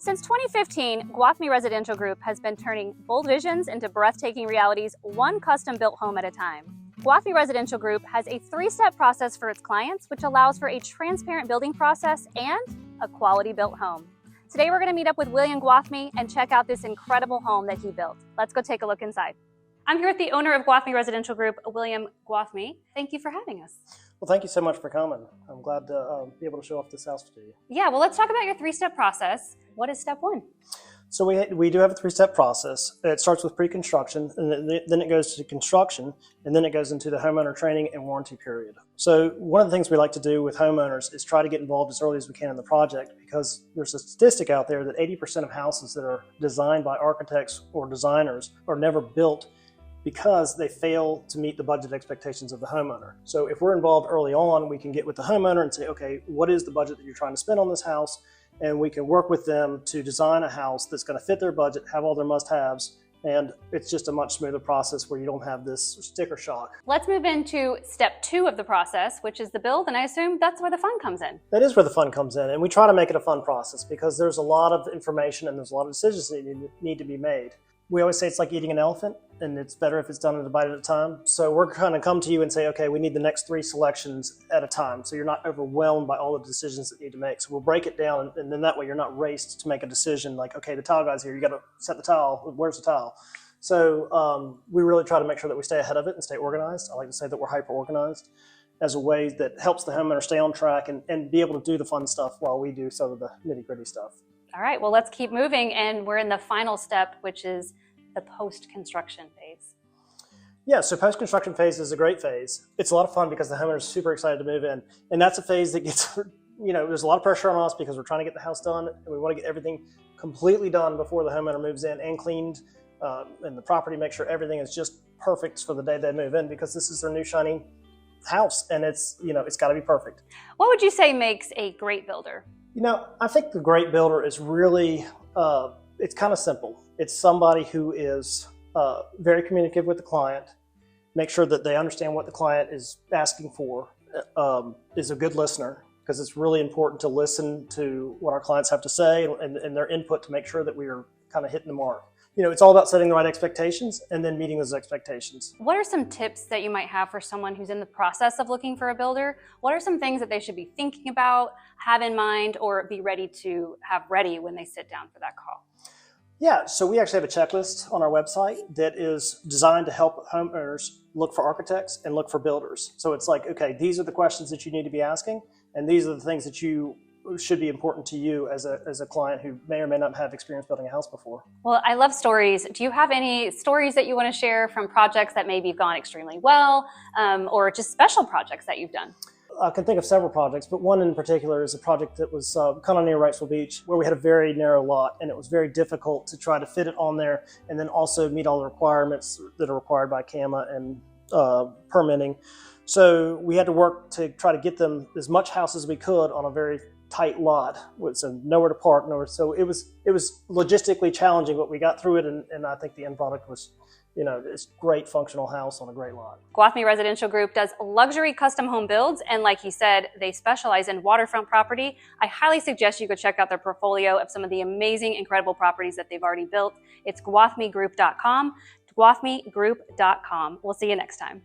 Since 2015, Gwathmey Residential Group has been turning bold visions into breathtaking realities, one custom-built home at a time. Gwathmey Residential Group has a three-step process for its clients, which allows for a transparent building process and a quality-built home. Today, we're going to meet up with William Gwathmey and check out this incredible home that he built. Let's go take a look inside. I'm here with the owner of Gwathmey Residential Group, William Gwathmey. Thank you for having us. Well, thank you so much for coming. I'm glad to be able to show off this house to you. Yeah, well, let's talk about your three-step process. What is step one? So we do have a three-step process. It starts with pre-construction, and then it goes to construction, and then it goes into the homeowner training and warranty period. So one of the things we like to do with homeowners is try to get involved as early as we can in the project, because there's a statistic out there that 80% of houses that are designed by architects or designers are never built because they fail to meet the budget expectations of the homeowner. So if we're involved early on, we can get with the homeowner and say, okay, what is the budget that you're trying to spend on this house? And we can work with them to design a house that's going to fit their budget, have all their must-haves, and it's just a much smoother process where you don't have this sticker shock. Let's move into step two of the process, which is the build, and I assume that's where the fun comes in. That is where the fun comes in, and we try to make it a fun process because there's a lot of information and there's a lot of decisions that need to be made. We always say it's like eating an elephant, and it's better if it's done in a bite at a time. So we're going to come to you and say, okay, we need the next 3 selections at a time, so you're not overwhelmed by all the decisions that need to make. So we'll break it down, and then that way you're not raced to make a decision like, okay, the tile guy's here, you got to set the tile, where's the tile? So we really try to make sure that we stay ahead of it and stay organized. I like to say that we're hyper-organized as a way that helps the homeowner stay on track and be able to do the fun stuff while we do some of the nitty-gritty stuff. All right, well, let's keep moving, and we're in the final step, which is the post-construction phase. Yeah, so post-construction phase is a great phase. It's a lot of fun because the homeowner is super excited to move in, and that's a phase that gets, there's a lot of pressure on us because we're trying to get the house done, and we want to get everything completely done before the homeowner moves in and cleaned, and the property, make sure everything is just perfect for the day they move in, because this is their new shiny house, and it's got to be perfect. What would you say makes a great builder? I think the great builder is really, it's kind of simple. It's somebody who is very communicative with the client, make sure that they understand what the client is asking for, is a good listener, because it's really important to listen to what our clients have to say and their input to make sure that we are kind of hitting the mark. It's all about setting the right expectations and then meeting those expectations. What are some tips that you might have for someone who's in the process of looking for a builder? What are some things that they should be thinking about, have in mind, or be ready to have ready when they sit down for that call? Yeah, so we actually have a checklist on our website that is designed to help homeowners look for architects and look for builders. So it's like, okay, these are the questions that you need to be asking, and these are the things that should be important to you as a client who may or may not have experience building a house before. Well, I love stories. Do you have any stories that you want to share from projects that maybe have gone extremely well, or just special projects that you've done? I can think of several projects, but one in particular is a project that was kind of near Wrightsville Beach, where we had a very narrow lot, and it was very difficult to try to fit it on there and then also meet all the requirements that are required by CAMA and permitting. So we had to work to try to get them as much house as we could on a very tight lot with nowhere to park, so it was logistically challenging, but we got through it, and I think the end product was, it's great functional house on a great lot. Gwathmey Residential Group does luxury custom home builds, and like you said, they specialize in waterfront property. I highly suggest you go check out their portfolio of some of the amazing, incredible properties that they've already built. It's gwathmeygroup.com, gwathmeygroup.com. We'll see you next time.